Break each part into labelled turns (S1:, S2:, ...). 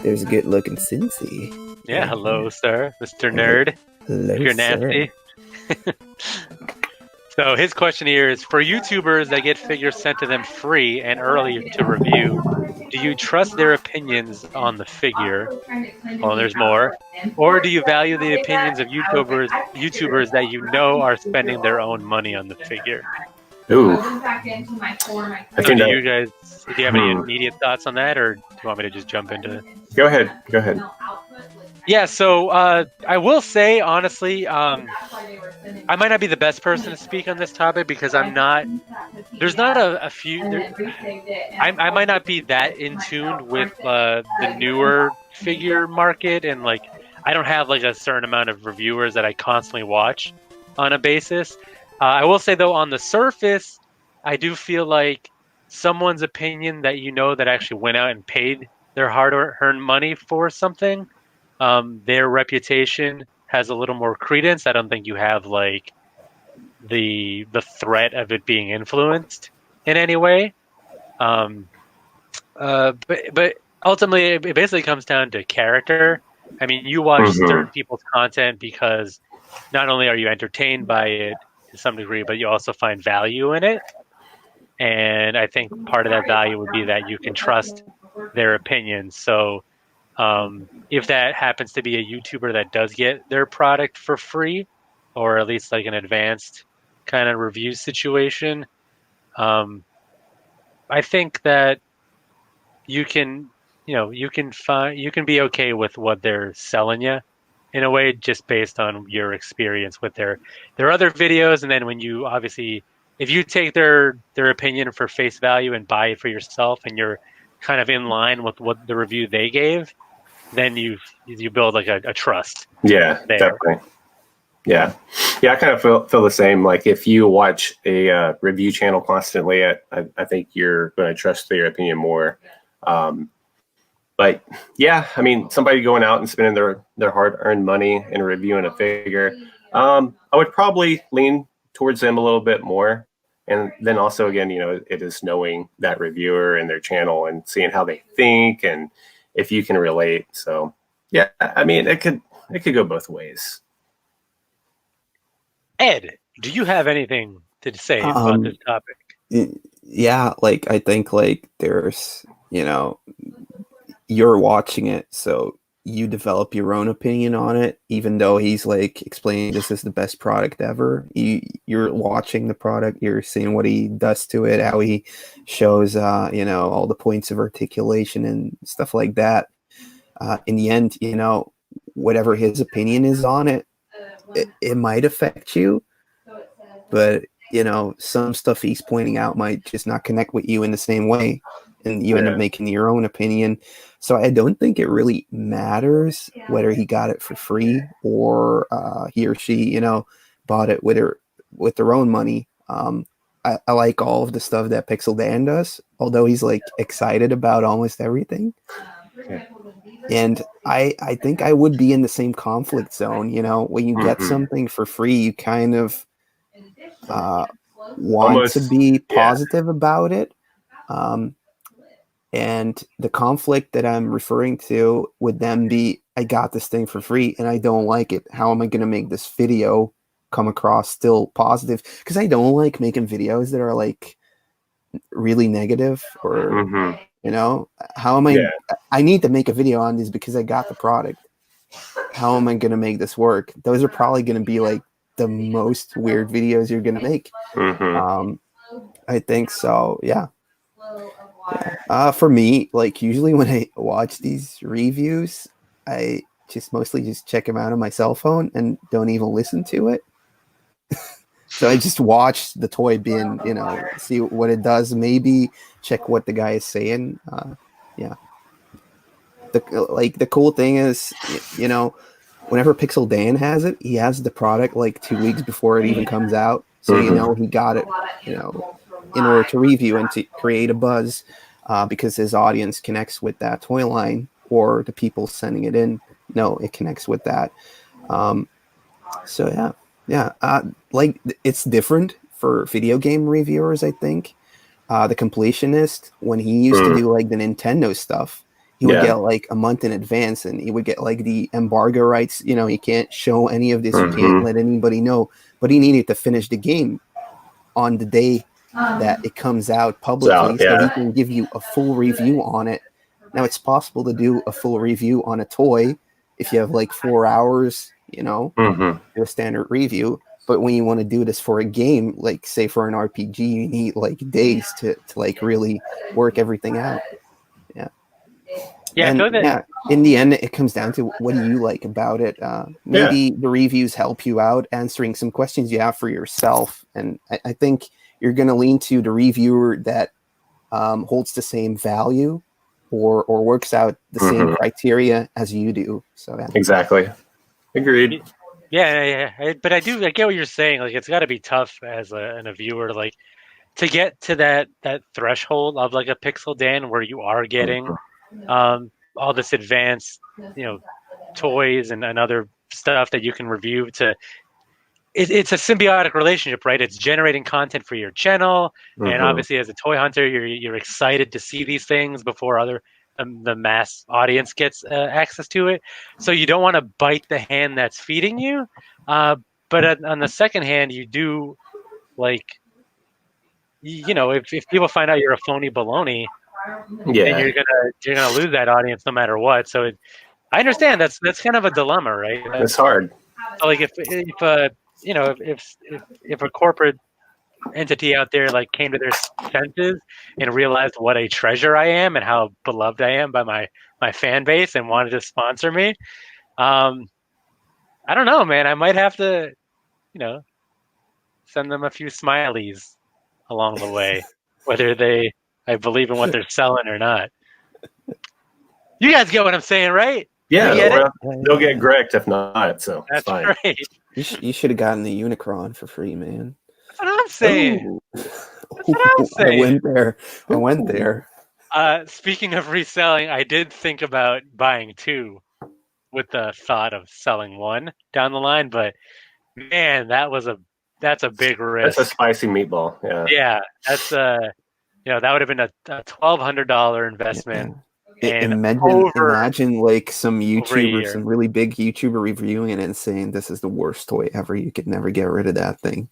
S1: There's a good-looking Cincy.
S2: Yeah, hello, sir, Mr. Nerd.
S1: Hello,
S2: If you're
S1: sir.
S2: nasty. So his question here is, for YouTubers that get figures sent to them free and early to review, do you trust their opinions on the figure? Well, there's more. Or do you value the opinions of YouTubers that you know are spending their own money on the figure?
S3: Ooh.
S2: So do you have any immediate thoughts on that, or do you want me to just jump into it?
S3: Go ahead.
S2: Yeah, so I will say, honestly, I might not be the best person to speak on this topic because I'm not, there's not a few, I might not be that in tune with the newer figure market, and like, I don't have like a certain amount of reviewers that I constantly watch on a basis. I will say though, on the surface, I do feel like someone's opinion that you know that actually went out and paid their hard-earned money for something, their reputation has a little more credence. I don't think you have like the threat of it being influenced in any way. But ultimately, it basically comes down to character. I mean, you watch certain people's content because not only are you entertained by it to some degree, but you also find value in it. And I think part of that value would be that you can trust their opinions. So if that happens to be a YouTuber that does get their product for free, or at least like an advanced kind of review situation, I think that you can be okay with what they're selling you in a way, just based on your experience with their other videos. And then when you obviously, if you take their opinion for face value and buy it for yourself, and you're kind of in line with what the review they gave, then you build like a trust.
S3: Yeah,
S2: there.
S3: definitely. Yeah, I kind of feel the same. Like if you watch a review channel constantly, I think you're going to trust their opinion more. But yeah, I mean, somebody going out and spending their hard-earned money and reviewing a figure, I would probably lean towards them a little bit more. And then also, again, it is knowing that reviewer and their channel and seeing how they think and if you can relate. So yeah, I mean, it could go both ways.
S2: Ed, do you have anything to say about this topic?
S1: Yeah, like I think like there's, you're watching it, so you develop your own opinion on it, even though he's like explaining this is the best product ever. You're watching the product, you're seeing what he does to it, how he shows all the points of articulation and stuff like that. In the end, whatever his opinion is on it, it might affect you, but some stuff he's pointing out might just not connect with you in the same way, and you end up making your own opinion. So I don't think it really matters whether he got it for free or he or she, bought it with their own money. I like all of the stuff that Pixel Dan does, although he's like excited about almost everything. And I think I would be in the same conflict zone. When you get something for free, you kind of want to be positive about it. And the conflict that I'm referring to would then be, I got this thing for free and I don't like it. How am I going to make this video come across still positive? Because I don't like making videos that are like really negative, or how am I? I need to make a video on this because I got the product. How am I going to make this work? Those are probably going to be like the most weird videos you're going to make. I think so. Yeah. For me, like usually when I watch these reviews, I mostly just check them out on my cell phone and don't even listen to it. So I just watch the toy bin, see what it does, maybe check what the guy is saying. The cool thing is, whenever Pixel Dan has it, he has the product like 2 weeks before it even comes out. So he got it, in order to review and to create a buzz, because his audience connects with that toy line, or the people sending it in. No, it connects with that. So like it's different for video game reviewers. I think the completionist, when he used to do like the Nintendo stuff, he would get like a month in advance, and he would get like the embargo rights. You know, he can't show any of this, you can't let anybody know. But he needed to finish the game on the day that it comes out publicly, so he can give you a full review on it. Now it's possible to do a full review on a toy if you have like 4 hours, you know, do a standard review. But when you want to do this for a game, like say for an RPG, you need like days to like really work everything out.
S2: Yeah,
S1: And in the end, it comes down to what do you like about it. Maybe the reviews help you out answering some questions you have for yourself. And I think you're going to lean to the reviewer that holds the same value or works out the same criteria as you do. So
S3: exactly. Agreed.
S2: Yeah. But I get what you're saying. Like, it's got to be tough as a viewer, like, to get to that threshold of like a Pixel Dan where you are getting all this advanced, you know, toys and other stuff that you can review. It's a symbiotic relationship, right? It's generating content for your channel, and obviously as a toy hunter, you're excited to see these things before the mass audience gets access to it. So you don't want to bite the hand that's feeding you, but on the second hand, you do like, you know, if people find out you're a phony baloney, then you're gonna lose that audience no matter what. So I understand that's kind of a dilemma, right?
S3: It's hard.
S2: So like if you know, if a corporate entity out there like came to their senses and realized what a treasure I am and how beloved I am by my fan base and wanted to sponsor me, I don't know, man. I might have to, you know, send them a few smileys along the way, whether I believe in what they're selling or not. You guys get what I'm saying, right?
S3: Yeah, they'll get Greg if not. So
S2: that's
S3: fine.
S2: right.
S1: You should have gotten the Unicron for free, man.
S2: That's what I'm saying. That's what I'm saying.
S1: I went there.
S2: Speaking of reselling, I did think about buying 2 with the thought of selling 1 down the line, but man, that's a big risk.
S3: That's a spicy meatball.
S2: Yeah, that's you know, that would have been a $1,200 investment. And
S1: imagine like some YouTuber, some really big YouTuber reviewing it and saying this is the worst toy ever. You could never get rid of that thing.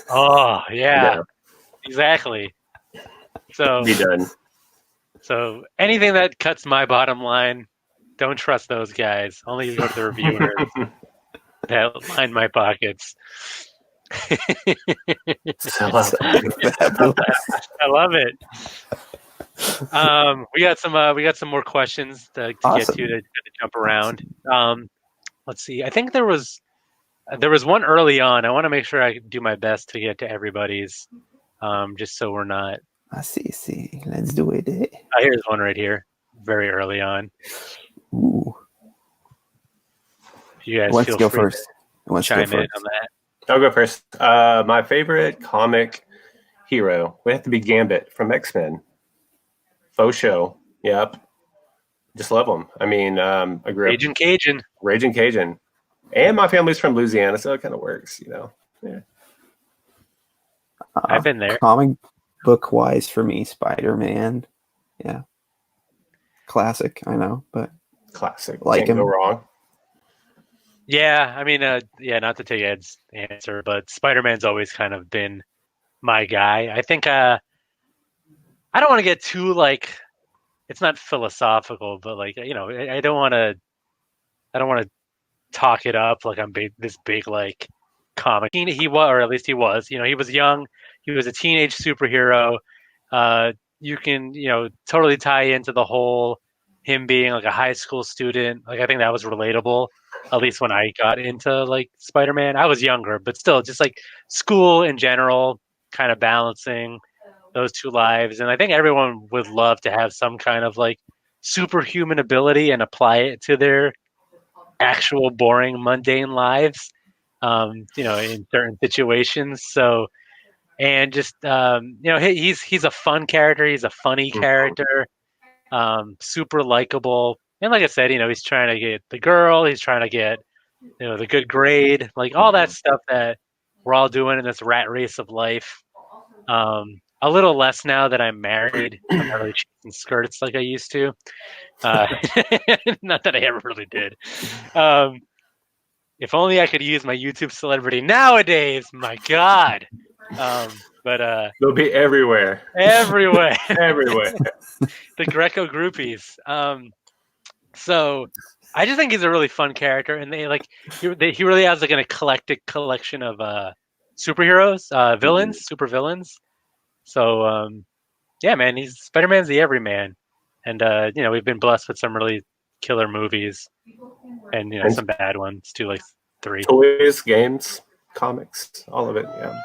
S2: Oh yeah. Exactly. So
S3: be done.
S2: So anything that cuts my bottom line, don't trust those guys. Only go to the reviewers that line my pockets. I love it. We got some more questions to get to jump around. Let's see. I think there was one early on. I want to make sure I do my best to get to everybody's, just so we're not.
S1: I see. Let's do it.
S2: Here's one right here, very early on.
S1: Ooh.
S2: You guys
S1: Let's go first.
S2: Chime in on that.
S3: I'll go first. My favorite comic hero would have to be Gambit from X-Men. Faux show. Yep. Just love him. I mean, I grew up Raging Cajun. And my family's from Louisiana, so it kind of works, you know. Yeah.
S2: I've been there.
S1: Comic book wise for me, Spider-Man. Yeah. Classic, I know, but
S3: classic.
S1: Like
S3: Can't
S1: him.
S3: go wrong.
S2: Yeah, I mean, not to take Ed's answer, but Spider-Man's always kind of been my guy. I think I don't want to get too like, it's not philosophical, but like, you know, I don't want to talk it up like I'm this big like comic. He was, or at least he was. You know, he was young. He was a teenage superhero. You can, you know, totally tie into the whole him being like a high school student. Like I think that was relatable. At least when I got into like Spider-Man, I was younger, but still, just like school in general, kind of balancing those two lives. And I think everyone would love to have some kind of like superhuman ability and apply it to their actual boring, mundane lives, you know, in certain situations. So, and just, you know, he's a fun character. He's a funny character, super likable. And like I said, you know, he's trying to get the girl. He's trying to get, you know, the good grade, like all that stuff that we're all doing in this rat race of life. A little less now that I'm married. I'm not really chasing skirts like I used to. Not that I ever really did. If only I could use my YouTube celebrity nowadays. My God. But
S3: they'll be everywhere.
S2: everywhere.
S3: Everywhere.
S2: The Greco groupies. So I just think he's a really fun character, and he really has like an eclectic collection of superheroes, villains, super villains. So yeah, man, Spider-Man's the everyman, and we've been blessed with some really killer movies, and some bad ones too, like 3.
S3: Toys, games, comics, all of it. Yeah.